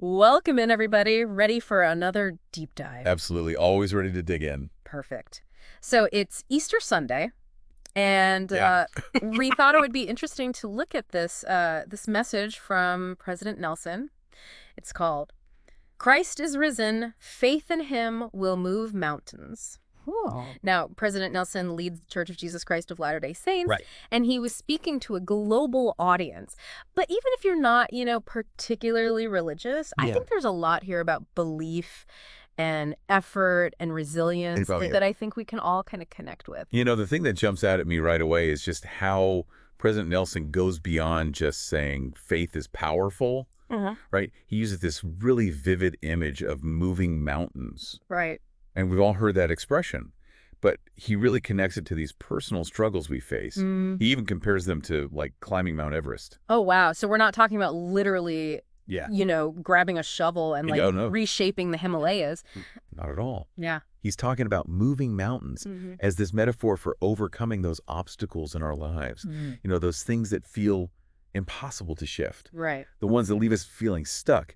Welcome in, everybody. Ready for another deep dive. Absolutely. Always ready to dig in. Perfect. So it's Easter Sunday, and Yeah. we thought it would be interesting to look at this message from President Nelson. It's called, "Christ is risen, faith in him will move mountains." Oh. Now, President Nelson leads the Church of Jesus Christ of Latter-day Saints, Right. and he was speaking to a global audience. But even if you're not, particularly religious, I Yeah. think there's a lot here about belief and effort and resilience Oh, yeah. that I think we can all kind of connect with. The thing that jumps out at me right away is just how President Nelson goes beyond just saying faith is powerful, right? He uses this really vivid image of moving mountains. Right. And we've all heard that expression. But he really connects it to these personal struggles we face. He even compares them to, like, climbing Mount Everest. Oh, wow. So we're not talking about literally, Yeah. grabbing a shovel and, Oh, no. reshaping the Himalayas. Not at all. Yeah. He's talking about moving mountains as this metaphor for overcoming those obstacles in our lives. Those things that feel impossible to shift. Right. The ones that leave us feeling stuck.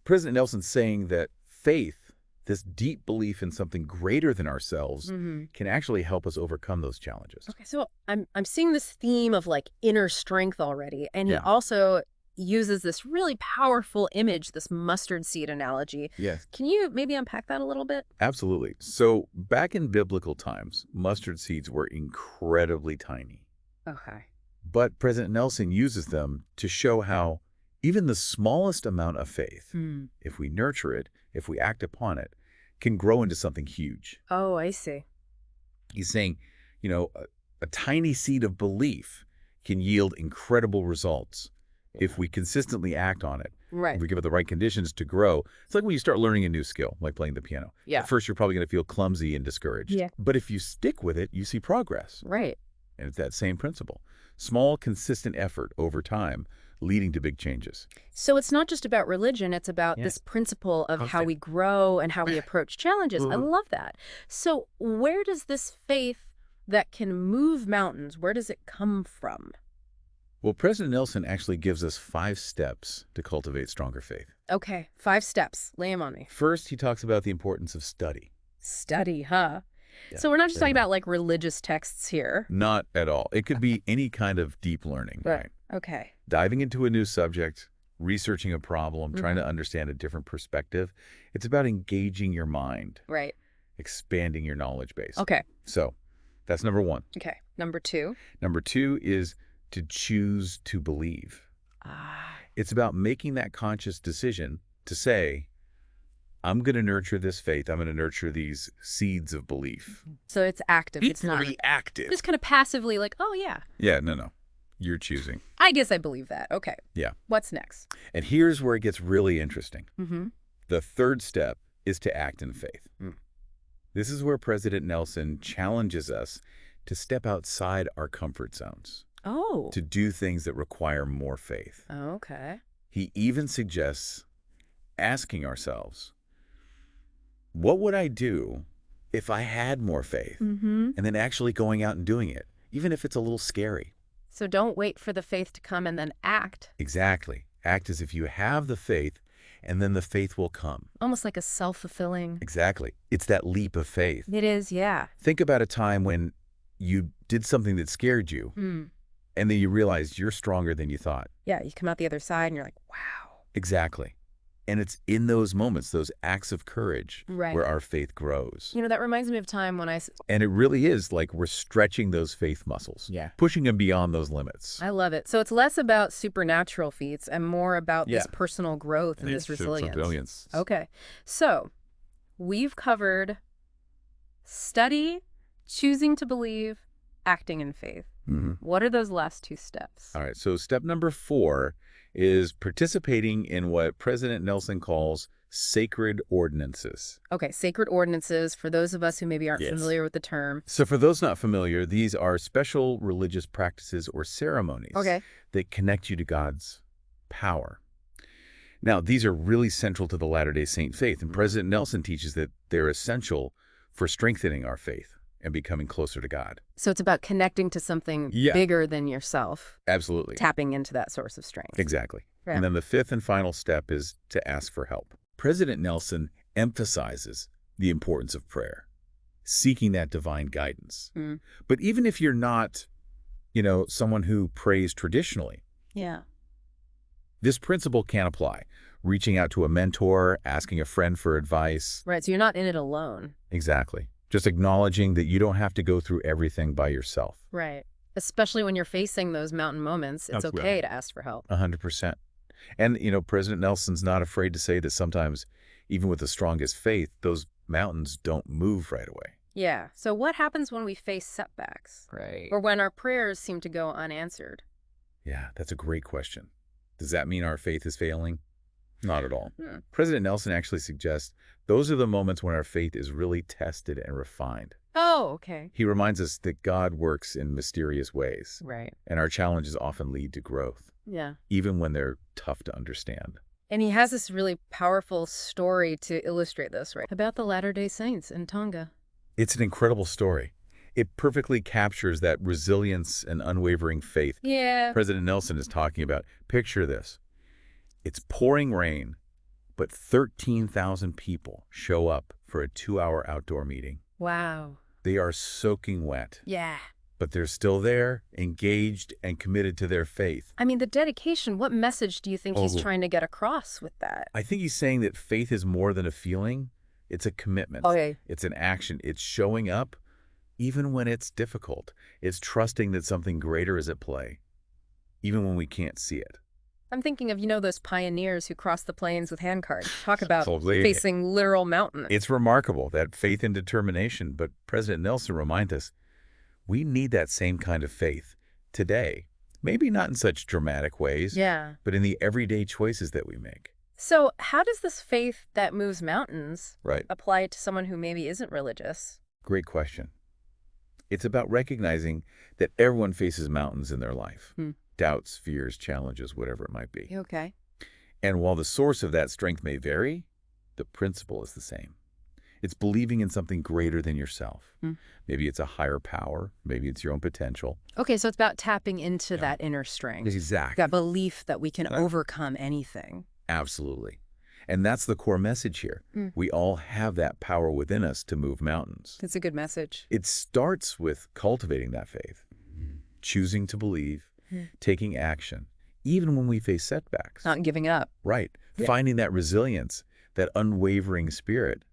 President Nelson's saying that faith, this deep belief in something greater than ourselves, can actually help us overcome those challenges. Okay, so I'm seeing this theme of like inner strength already, and he Yeah. also uses this really powerful image, this mustard seed analogy. Yes, Can you maybe unpack that a little bit? absolutely. So back in biblical times, mustard seeds were incredibly tiny. Okay. But President Nelson uses them to show how even the smallest amount of faith, if we nurture it, if we act upon it, can grow into something huge. Oh, I see. He's saying, a tiny seed of belief can yield incredible results if we consistently act on it. Right. If we give it the right conditions to grow. It's like when you start learning a new skill, like playing the piano. Yeah. At first, you're probably going to feel clumsy and discouraged. Yeah. But if you stick with it, you see progress. Right. And it's that same principle. Small, consistent effort over time leading to big changes. So it's not just about religion, it's about this principle of how we grow and how we approach challenges. I love that. So where does this faith that can move mountains, where does it come from? Well, President Nelson actually gives us 5 steps to cultivate stronger faith. Okay, 5 steps. Lay them on me. First, he talks about the importance of study. Study, huh? Yeah, So we're not just very talking about like religious texts here. Not at all. It could be any kind of deep learning, right? Okay. Diving into a new subject, researching a problem, trying to understand a different perspective. It's about engaging your mind, Right. expanding your knowledge base. Okay. So that's number 1. Okay. Number 2. Number 2 is to choose to believe. It's about making that conscious decision to say, I'm going to nurture this faith. I'm going to nurture these seeds of belief. So it's active. It's not reactive. just kind of passively like, oh, yeah. Yeah, no. You're choosing. I guess I believe that. Okay. Yeah. What's next? And here's where it gets really interesting. Mm-hmm. The third step is to act in faith. This is where President Nelson challenges us to step outside our comfort zones, Oh. to do things that require more faith. Okay. He even suggests asking ourselves, what would I do if I had more faith? Mm-hmm. And then actually going out and doing it, even if it's a little scary. So don't wait for the faith to come and then act. Exactly. Act as if you have the faith, and then the faith will come. Almost like a self-fulfilling. Exactly. It's that leap of faith. It is, yeah. Think about a time when you did something that scared you, and then you realized you're stronger than you thought. Yeah, you come out the other side and you're like, wow. Exactly. And it's in those moments, those acts of courage, Right. where our faith grows. That reminds me of time when And it really is like we're stretching those faith muscles. Yeah. Pushing them beyond those limits. I love it. So it's less about supernatural feats and more about this Yeah. personal growth and this resilience. Resilience. Okay. So we've covered study, choosing to believe, acting in faith. What are those last 2 steps? All right. So step number 4 is participating in what President Nelson calls sacred ordinances. Okay, sacred ordinances, for those of us who maybe aren't Yes. familiar with the term. So for those not familiar, these are special religious practices or ceremonies that connect you to God's power. Now, these are really central to the Latter-day Saint faith, and President Nelson teaches that they're essential for strengthening our faith and becoming closer to God. So it's about connecting to something bigger than yourself. Absolutely. Tapping into that source of strength. Exactly. Yeah. And then the fifth and final step is to ask for help. President Nelson emphasizes the importance of prayer, seeking that divine guidance. But even if you're not, someone who prays traditionally, yeah, this principle can apply. Reaching out to a mentor, asking a friend for advice. right. So you're not in it alone. Exactly. Just acknowledging that you don't have to go through everything by yourself. Right. Especially when you're facing those mountain moments, it's That's okay right. to ask for help. 100%. And, President Nelson's not afraid to say that sometimes, even with the strongest faith, those mountains don't move right away. Yeah. So what happens when we face setbacks? Right. Or when our prayers seem to go unanswered? Yeah, that's a great question. Does that mean our faith is failing? Not at all. President Nelson actually suggests those are the moments when our faith is really tested and refined. Oh, okay. He reminds us that God works in mysterious ways. Right. And our challenges often lead to growth. Yeah. Even when they're tough to understand. And he has this really powerful story to illustrate this, right? About the Latter-day Saints in Tonga. It's an incredible story. It perfectly captures that resilience and unwavering faith President Nelson is talking about. Picture this. It's pouring rain, but 13,000 people show up for a 2-hour outdoor meeting. Wow. They are soaking wet. Yeah. But they're still there, engaged, and committed to their faith. I mean, the dedication, what message do you think he's trying to get across with that? I think he's saying that faith is more than a feeling. It's a commitment. Okay. It's an action. It's showing up even when it's difficult. It's trusting that something greater is at play, even when we can't see it. I'm thinking of, those pioneers who crossed the plains with handcarts. Talk about Absolutely. facing literal mountains. It's remarkable, that faith and determination. But President Nelson reminds us, we need that same kind of faith today. Maybe not in such dramatic ways, but in the everyday choices that we make. So how does this faith that moves mountains Right. apply to someone who maybe isn't religious? Great question. It's about recognizing that everyone faces mountains in their life. Doubts, fears, challenges, whatever it might be. Okay. And while the source of that strength may vary, the principle is the same. It's believing in something greater than yourself. Maybe it's a higher power. Maybe it's your own potential. Okay, so it's about tapping into that inner strength. Exactly. That belief that we can overcome anything. Absolutely. And that's the core message here. We all have that power within us to move mountains. That's a good message. It starts with cultivating that faith, choosing to believe, taking action, even when we face setbacks. Not giving up. Right. Finding that resilience, that unwavering spirit,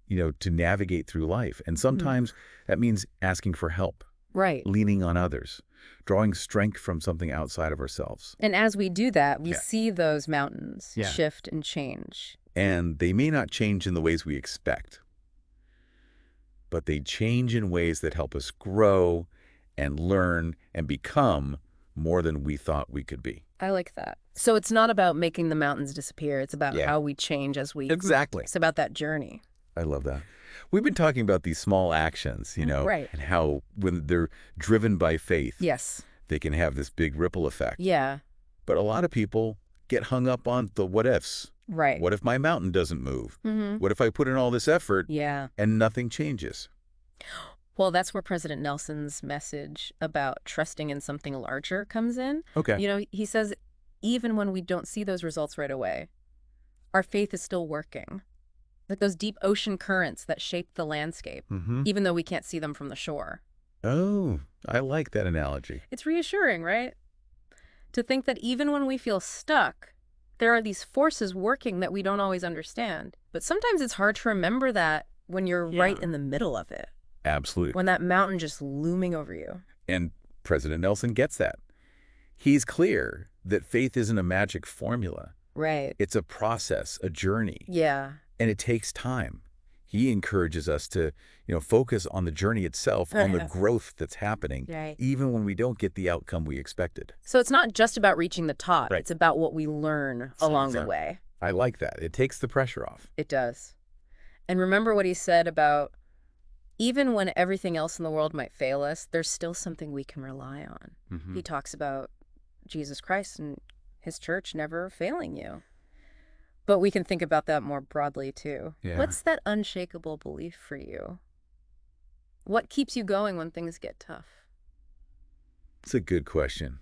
to navigate through life. And sometimes that means asking for help. Right. Leaning on others, drawing strength from something outside of ourselves. And as we do that, we see those mountains shift and change. And they may not change in the ways we expect, but they change in ways that help us grow and learn and become more than we thought we could be. I like that. So it's not about making the mountains disappear. It's about how we change as we... Exactly. It's about that journey. I love that. We've been talking about these small actions, Right. and how when they're driven by faith, they can have this big ripple effect. Yeah. But a lot of people get hung up on the what ifs. Right. What if my mountain doesn't move? What if I put in all this effort and nothing changes? Well, that's where President Nelson's message about trusting in something larger comes in. Okay. He says, even when we don't see those results right away, our faith is still working. Like those deep ocean currents that shape the landscape, even though we can't see them from the shore. Oh, I like that analogy. It's reassuring, right? To think that even when we feel stuck, there are these forces working that we don't always understand. But sometimes it's hard to remember that when you're right in the middle of it. Absolutely. When that mountain just looming over you. And President Nelson gets that. He's clear that faith isn't a magic formula. Right. It's a process, a journey. Yeah. And it takes time. He encourages us to, focus on the journey itself, on the growth that's happening, even when we don't get the outcome we expected. So it's not just about reaching the top. Right. It's about what we learn along the way. I like that. It takes the pressure off. It does. And remember what he said about even when everything else in the world might fail us, there's still something we can rely on. He talks about Jesus Christ and his church never failing you. But we can think about that more broadly, too. Yeah. What's that unshakable belief for you? What keeps you going when things get tough? It's a good question.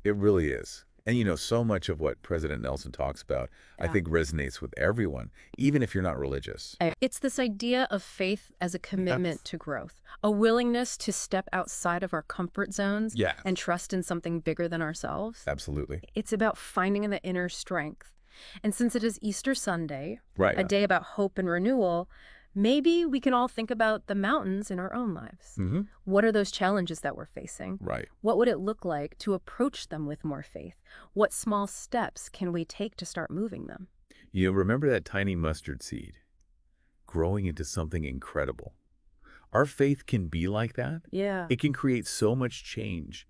It really is. And, so much of what President Nelson talks about, I think resonates with everyone, even if you're not religious. It's this idea of faith as a commitment to growth, a willingness to step outside of our comfort zones and trust in something bigger than ourselves. Absolutely. It's about finding the inner strength. And since it is Easter Sunday, right, a day about hope and renewal, maybe we can all think about the mountains in our own lives. What are those challenges that we're facing? Right. What would it look like to approach them with more faith? What small steps can we take to start moving them? Remember that tiny mustard seed growing into something incredible? Our faith can be like that. Yeah. It can create so much change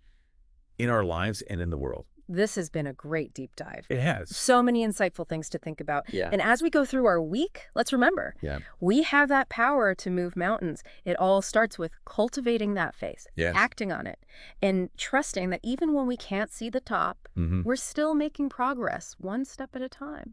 in our lives and in the world. This has been a great deep dive. It has. So many insightful things to think about. Yeah. And as we go through our week, let's remember, we have that power to move mountains. It all starts with cultivating that faith, acting on it, and trusting that even when we can't see the top, we're still making progress one step at a time.